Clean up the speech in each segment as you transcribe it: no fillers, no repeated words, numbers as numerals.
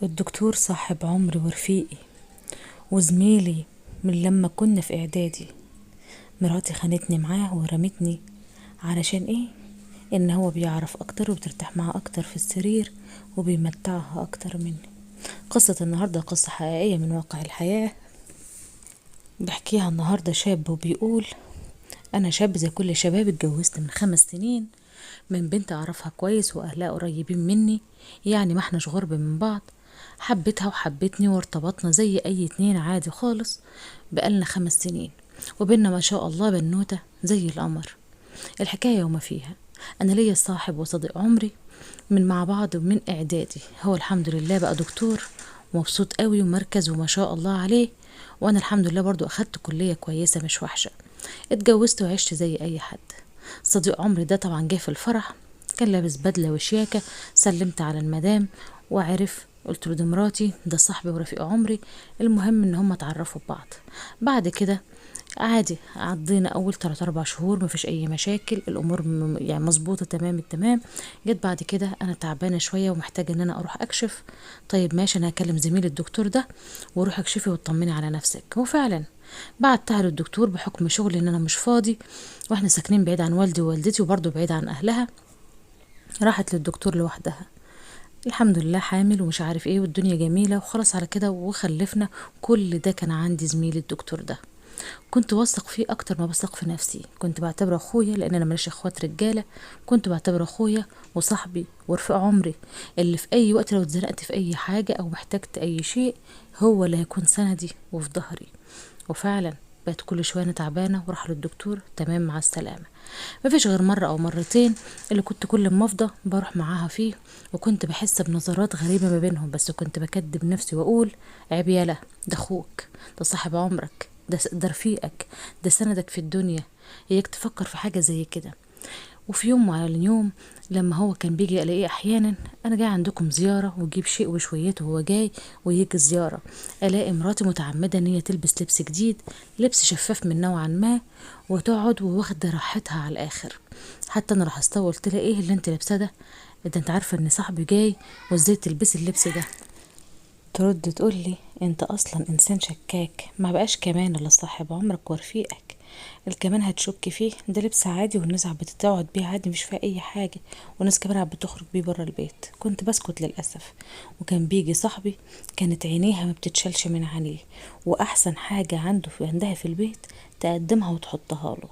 الدكتور صاحب عمري ورفيقي وزميلي من لما كنا في اعدادي. مراتي خانتني معاه ورمتني. علشان ايه؟ ان هو بيعرف اكتر وبترتاح معاه اكتر في السرير وبيمتعها اكتر مني. قصة النهاردة قصة حقيقية من واقع الحياة، بحكيها النهاردة شاب وبيقول: انا شاب زي كل شباب، اتجوزت من 5 سنين من بنت اعرفها كويس واهلها قريبين مني، يعني ما احناش غرب من بعض. حبيتها وحبتني وارتبطنا زي اي اتنين عادي خالص. بقالنا 5 سنين وبيننا ما شاء الله بنوتة زي القمر. الحكاية وما فيها، انا ليا صاحب وصديق عمري من مع بعض من اعدادي، هو الحمد لله بقى دكتور ومبسوط قوي ومركز وما شاء الله عليه، وانا الحمد لله برضو اخدت كلية كويسة مش وحشة. اتجوزت وعشت زي اي حد. صديق عمري ده طبعا جه في الفرح، كان لابس بدلة وشياكة. سلمت على المدام وعرف، قلت له دي مراتي، ده صاحبي ورفيق عمري. المهم ان هم اتعرفوا ببعض. بعد كده عادي عدينا اول 3 4 شهور مفيش اي مشاكل، الامور يعني مظبوطه تمام التمام. جت بعد كده انا تعبانه شويه ومحتاجه ان انا اروح اكشف. طيب ماشي، انا هكلم زميلي الدكتور ده وروح اكشفي وطمني على نفسك. وفعلا بعتها للدكتور بحكم شغلي ان انا مش فاضي، واحنا ساكنين بعيد عن والدي ووالدتي وبرضه بعيد عن اهلها. راحت للدكتور لوحدها، الحمد لله حامل ومش عارف ايه والدنيا جميله وخلاص على كده وخلفنا. كل ده كان عندي زميلي الدكتور ده، كنت واثق فيه اكتر ما بثق في نفسي. كنت بعتبره اخويا لان انا ماليش اخوات رجاله. كنت بعتبره اخويا وصاحبي ورفيق عمري، اللي في اي وقت لو اتزنقت في اي حاجه او محتاجت اي شيء هو اللي هيكون سندي وفي ظهري. وفعلا بقت كل شويه انا تعبانه وراح للدكتور تمام مع السلامه. مفيش غير مره او مرتين اللي كنت كل ما افضى بروح معاها فيه، وكنت بحس بنظرات غريبه ما بينهم، بس كنت بكدب نفسي واقول: عيب يالا، ده اخوك، ده صاحب عمرك، ده رفيقك، ده سندك في الدنيا. اياك تفكر في حاجه زي كده. وفي يوم على اليوم لما هو كان بيجي الاقيه احيانا: انا جاي عندكم زياره وجيب شيء وشويته وهو جاي ويجي زياره، الاقي مراتي متعمده ان هي تلبس لبس جديد، لبس شفاف من نوعا ما، وتقعد وواخده راحتها على الاخر. حتى انا لاحظتها وقلت لها: ايه اللي انت لابسه ده انت عارفه ان صاحبي جاي وازاي تلبسي اللبس ده؟ ترد تقول لي: انت اصلا انسان شكاك، ما بقاش كمان الا صاحب عمرك ورفيقك، الكمان هتشك فيه؟ ده لبس عادي والناس عم بتقعد بيه عادي مش فيها اي حاجه، وناس كمان عم بتخرج بيه بره البيت. كنت بسكت للاسف. وكان بيجي صاحبي كانت عينيها ما بتتشالش من عليه، واحسن حاجه عندها في البيت تقدمها وتحطها له.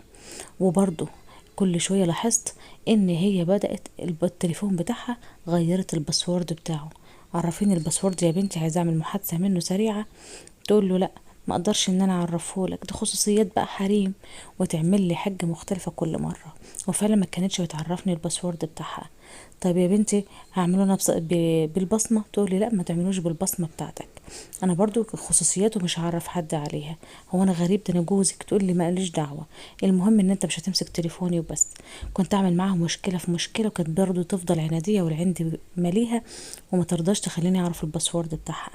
وبرضه كل شويه لاحظت ان هي بدات التليفون بتاعها غيرت الباسورد بتاعه. عرفيني الباسورد يا بنتي، عايزه اعمل محادثه منه سريعه. تقول له: لا، ما اقدرش ان انا اعرفه لك، ده خصوصيات بقى حريم. وتعمل لي حاجه مختلفه كل مره. وفعلا ما كانتش بتعرفني الباسورد بتاعها. طيب يا بنتي هعمله انا بالبصمه. تقول لي: لا، ما تعملوش بالبصمه بتاعتك، انا برضو خصوصياته مش هعرف حد عليها. هو انا غريب؟ ده انا جوزك. تقول لي: ماليش دعوه، المهم ان انت مش هتمسك تليفوني وبس. كنت اعمل معاها مشكله في مشكله، وكانت برضو تفضل عناديه والعند ماليها وما ترضاش تخليني اعرف الباسورد بتاعها.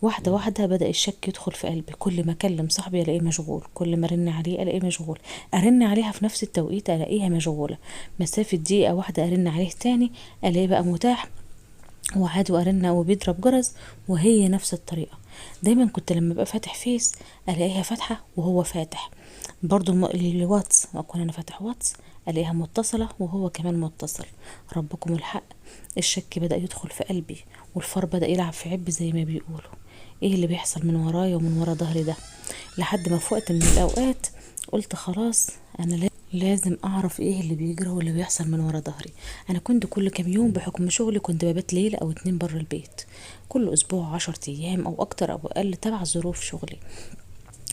واحدة واحدة بدأ الشك يدخل في قلبي، كل ما أكلم صاحبي ألاقيه مشغول، كل ما أرن عليه ألاقيه مشغول، أرن عليها في نفس التوقيت ألاقيها مشغولة، مسافة دقيقة واحدة أرن عليه تاني ألاقيه بقى متاح وعاد، وأرن وبيضرب جرس وهي نفس الطريقة. دايما كنت لما ببقى فاتح فيس ألاقيها فاتحة وهو فاتح. برضو الواتس أكون أنا فاتح واتس ألاقيها متصلة وهو كمان متصل. ربكم الحق، الشك بدأ يدخل في قلبي والفار بدأ يلعب في عبي زي ما بيقولوا. ايه اللي بيحصل من ورايا ومن ورا ظهري ده؟ لحد ما في وقت من الأوقات قلت خلاص، أنا لازم أعرف ايه اللي بيجرى واللي بيحصل من ورا ظهري. أنا كنت كل كام يوم بحكم شغلي كنت ببات ليلة أو 2 بره البيت، كل أسبوع 10 أيام أو أكتر أو أقل تبع ظروف شغلي.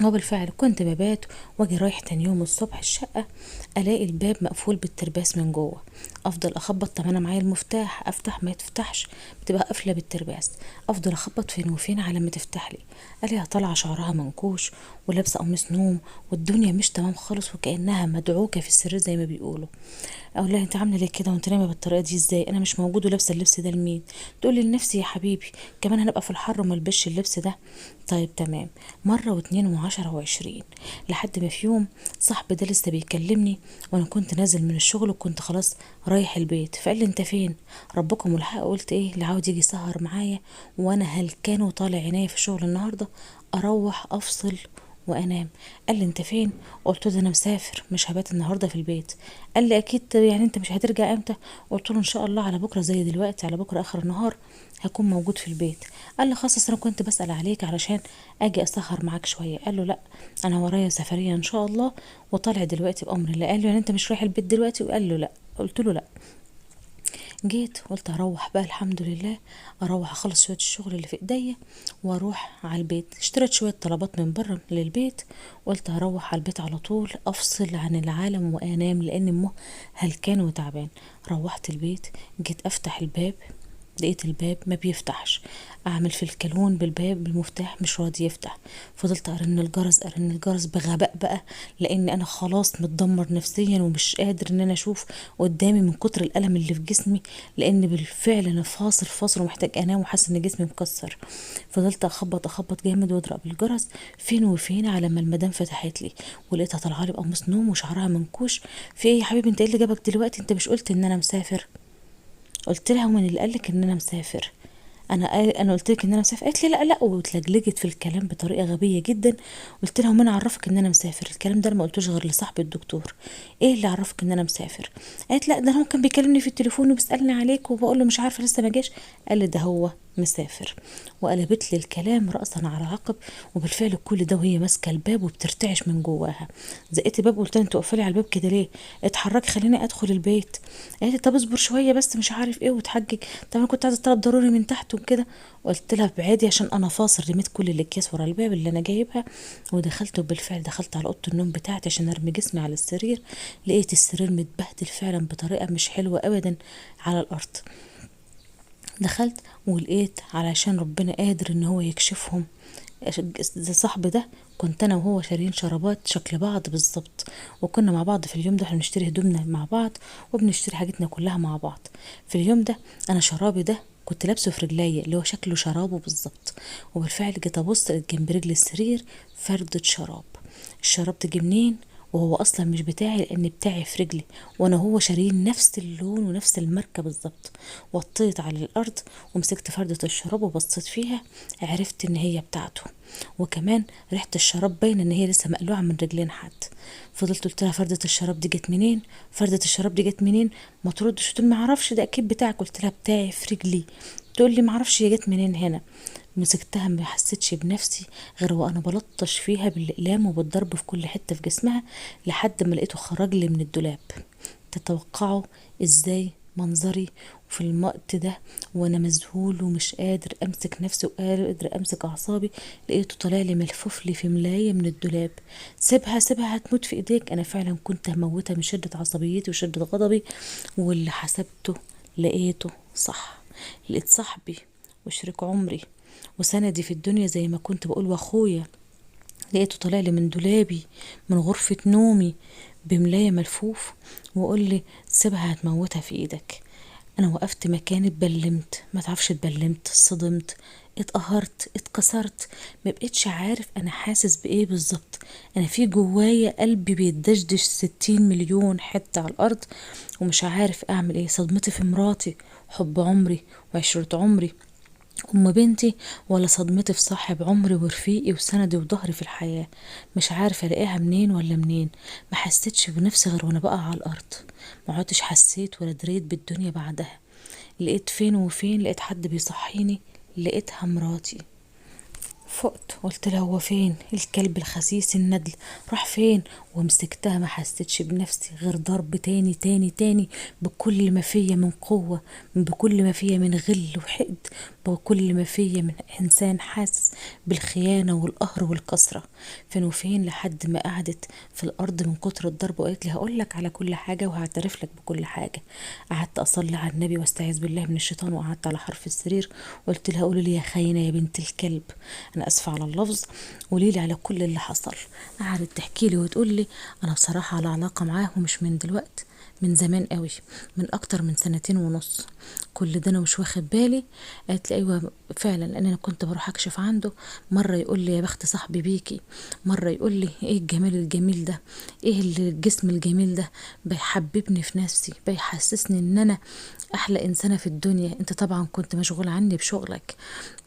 وبالفعل كنت ببات واجي رايح تاني يوم الصبح الشقة الاقي الباب مقفول بالترباس من جوه. افضل اخبط، طب انا معايا المفتاح، افتح ما يتفتحش، بتبقى قافله بالترباس. افضل اخبط فين وفين على ما تفتح لي، الاقيها طالعه شعرها منكوش ولابسه قميص نوم والدنيا مش تمام خالص وكانها مدعوكه في السرير زي ما بيقولوا. اقول لها: انت عامله ليه كده وانت نايمه بالطريقه دي ازاي؟ انا مش موجود ولابسه اللبس ده لمين؟ تقول لي: لنفسي يا حبيبي، كمان هنبقى في الحر وما البسش اللبس ده. طيب تمام. مره واتنين و10 و20، لحد ما في يوم صاحبي ده لسه بيكلمني وانا كنت نازل من الشغل وكنت خلاص رايح البيت، فقال لي انت فين؟ ربكم والحق. قلت ايه اللي عاوز يجي سهر معايا وانا هلكان وطالع عينيا في الشغل النهارده، اروح افصل وانام. قال لي انت فين؟ قلت له ده انا مسافر مش هبات النهارده في البيت. قال لي اكيد يعني انت مش هترجع امتى؟ قلت له ان شاء الله على بكره زي دلوقتي، على بكره اخر النهار هكون موجود في البيت. قال لي خلاص انا كنت بسأل عليك علشان اجي اسهر معاك شويه. قال له لا، انا ورايا سفريه ان شاء الله وطالع دلوقتي بامر الله. قال له يعني انت مش رايح البيت دلوقتي؟ وقال له لا. قلت له لا. جيت قلت اروح بقى الحمد لله، اروح اخلص شويه الشغل اللي في ايديا واروح على البيت. اشتريت شويه طلبات من بره للبيت، قلت هروح على البيت على طول افصل عن العالم وانام لان هلكان وتعبان. روحت البيت، جيت افتح الباب لقيت الباب ما بيفتحش، اعمل في الكالون بالباب بالمفتاح مش راضي يفتح. فضلت ارن الجرس بغباء بقى، لان انا خلاص متدمر نفسيا ومش قادر ان انا اشوف قدامي من كتر الالم اللي في جسمي، لان بالفعل انا فاصل ومحتاج انام وحاسه ان جسمي مكسر. فضلت اخبط جامد واضرب الجرس، فين وفين على ما المدام فتحت لي ولقيتها طالعه لي بقميص نوم وشعرها منكوش. في ايه يا حبيبي انت ايه اللي جابك دلوقتي؟ انت مش قلت ان انا مسافر؟ قلت لها ومن اللي قالك ان انا مسافر؟ انا قلت لك ان انا مسافر؟ قالت لي لا لا، واتلجلجت في الكلام بطريقه غبيه جدا. قلت لها ومن عرفك ان انا مسافر؟ الكلام ده انا ما قلتوش غير لصاحب الدكتور. ايه اللي عرفك ان انا مسافر؟ قالت لا ده هو كان بيكلمني في التليفون وبيسالني عليك وبقول له مش عارفه لسه ما جاش. قال لي ده هو مسافر. وقلبت لي الكلام راسا على عقب، وبالفعل كل ده وهي ماسكه الباب وبترتعش من جواها. زقيت الباب قلت لها انت واقفه لي على الباب كده ليه؟ اتحركي خليني ادخل البيت. قالت لي طب اصبر شويه بس مش عارف ايه وتحجج. طب انا كنت عايزه طلب ضروري من تحت وكده. قلت لها بعادي عشان انا فاصل، رميت كل الاكياس ورا الباب اللي انا جايبها ودخلت. وبالفعل دخلت على اوضه النوم بتاعتي عشان ارمي جسمي على السرير، لقيت السرير متبهدل فعلا بطريقه مش حلوه ابدا على الارض. دخلت ولقيت علشان ربنا قادر ان هو يكشفهم، صاحبي ده كنت انا وهو شارين شرابات شكل بعض بالظبط، وكنا مع بعض في اليوم ده. احنا بنشتري هدومنا مع بعض وبنشتري حاجتنا كلها مع بعض. في اليوم ده انا شرابي ده كنت لابسه في رجليا اللي هو شكله شرابه بالظبط. وبالفعل جيت ابص لقيت جنب رجل السرير فردة شراب. الشراب ده جه منين وهو اصلا مش بتاعي؟ لان بتاعي في رجلي وانا هو شارين نفس اللون ونفس الماركه بالظبط. وطيت على الارض ومسكت فردة الشراب وبصيت فيها، عرفت ان هي بتاعته. وكمان ريحه الشراب باينه ان هي لسه مقلوعه من رجلين حد. فضلت قلت لها فردة الشراب دي جت منين؟ فردة الشراب دي جت منين؟ ما تردش. تقول ما اعرفش ده اكيد بتاعك. قلت لها بتاعي في رجلي. تقول لي ما اعرفش هي جت منين هنا. مسكتها ما حسيتش بنفسي غير وانا بلطش فيها بالاقلام وبالضرب في كل حته في جسمها لحد ما لقيته خرج لي من الدولاب. تتوقعوا ازاي منظري في الوقت ده وانا مذهول ومش قادر امسك نفسي وقادر امسك اعصابي؟ لقيته طالع لي ملفوف لي في ملايه من الدولاب. سيبها هتموت في ايديك. انا فعلا كنت هموتها من شده عصبيتي وشده غضبي، واللي حسبته لقيته صح. لقيت صاحبي وشريك عمري وسندي في الدنيا زي ما كنت بقول واخويا، لقيته طالع لي من دولابي من غرفة نومي بملاية ملفوف وقول لي سيبها هتموتها في ايدك. انا وقفت مكاني اتبلمت، ما تعرفش اتبلمت، صدمت، اتقهرت، اتكسرت، ما بقيتش عارف انا حاسس بايه بالظبط. انا في جوايا قلبي بيدشدش 60 مليون حتة على الارض ومش عارف اعمل ايه. صدمتي في مراتي، حب عمري وعشرة عمري، ام بنتي، ولا صدمتي في صاحب عمري ورفيقي وسندي وظهري في الحياة؟ مش عارفة الاقيها منين ولا منين. ما حسيتش بنفسي غير وانا بقى على الارض. ما عدتش حسيت ولا دريت بالدنيا بعدها. لقيت فين وفين لقيت حد بيصحيني، لقيتها مراتي. فقت قلت لها هو فين الكلب الخسيس الندل؟ راح فين؟ ومسكتها ما حسيتش بنفسي غير ضرب تاني تاني تاني بكل ما فيا من قوة، بكل ما فيا من غل وحقد، بكل ما فيا من انسان حاسس بالخيانة والقهر والكسرة. فين وفين لحد ما قعدت في الارض من كتر الضرب وقالت لي هقول لك على كل حاجة وهعترف لك بكل حاجة. قعدت اصلي على النبي واستعيذ بالله من الشيطان وقعدت على حرف السرير. قلت لها قولي لي يا خاينة يا بنت الكلب، انا اسفه على اللفظ، قولي لي على كل اللي حصل. قعدت تحكي لي وتقول لي انا بصراحه على علاقه معاه ومش من دلوقت، من زمان قوي، من اكتر من 2.5 سنين. كل ده انا مش واخد بالي. قالت لي ايوه فعلا، لان انا كنت بروح اكشف عنده. مره يقول لي يا بخت صاحبي بيكي، مره يقول لي ايه الجمال الجميل ده، ايه الجسم الجميل ده، بيحببني في نفسي، بيحسسني ان انا احلى انسانه في الدنيا. انت طبعا كنت مشغول عني بشغلك.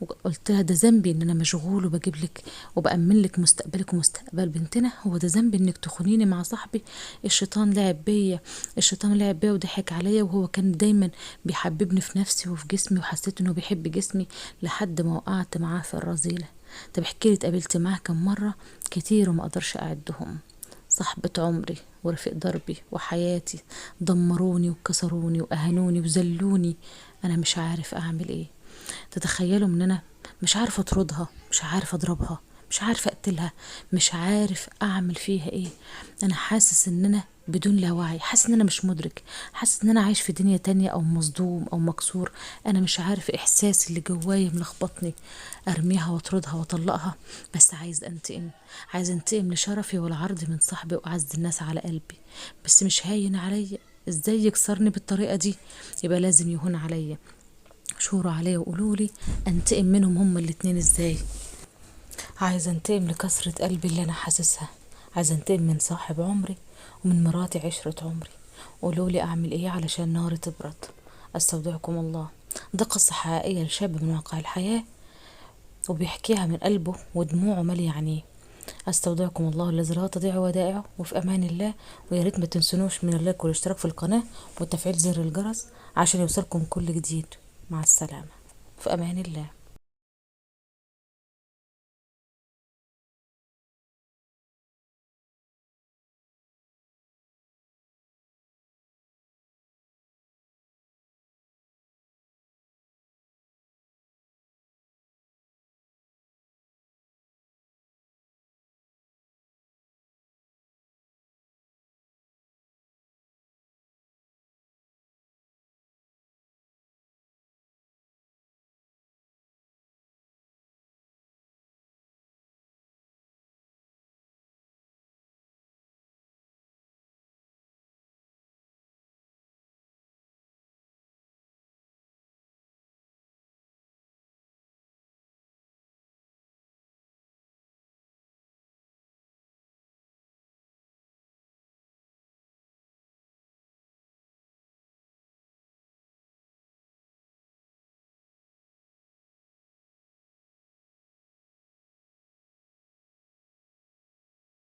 وقلت لها ده ذنبي ان انا مشغول وبجيب لك وبأمن لك مستقبلك ومستقبل بنتنا؟ هو ده ذنبي انك تخونيني مع صاحبي؟ الشيطان لعب بيا، الشيطان لعب بيا وضحك عليا، وهو كان دايما بيحببني في نفسي وفي جسمي، وحسيت انه بيحب جسمي لحد ما وقعت معاه في الرذيله. طب احكي لي، اتقابلت معاه كم مره؟ كتير وما اقدرش اعدهم. صاحبة عمري ورفيق دربي وحياتي، دمروني وكسروني واهانوني وذلوني. انا مش عارف اعمل ايه. تتخيلوا ان انا مش عارفه اطردها، مش عارفه اضربها، مش عارفه اقتلها، مش عارف اعمل فيها ايه. انا حاسس ان انا بدون لا وعي، حاسس ان انا مش مدرك، حاسس ان انا عايش في دنيا تانية او مصدوم او مكسور. انا مش عارف، احساسي اللي جوايا ملخبطني. ارميها واطردها واطلقها؟ بس عايز انتقم، عايز انتقم لشرفي والعرض من صاحبي واعز الناس على قلبي. بس مش هاين عليا، ازاي يكسرني بالطريقه دي؟ يبقى لازم يهون عليا. شوروا عليا وقولولي انتقم منهم هما الاتنين ازاي. عايزه انتقم لكسرة قلبي اللي انا حاسسها، عايزه انتقم من صاحب عمري ومن مراتي عشرة عمري. قولولي اعمل ايه علشان ناري تبرد. استودعكم الله. ده قصة حقيقية لشاب من واقع الحياة، وبيحكيها من قلبه ودموعه مالية عينيه. استودعكم الله الذي لا تضيع ودائعه، وفي امان الله. ويا ريت ما تنسونوش من اللايك والاشتراك في القناة وتفعيل زر الجرس عشان يوصلكم كل جديد. مع السلامة، في امان الله.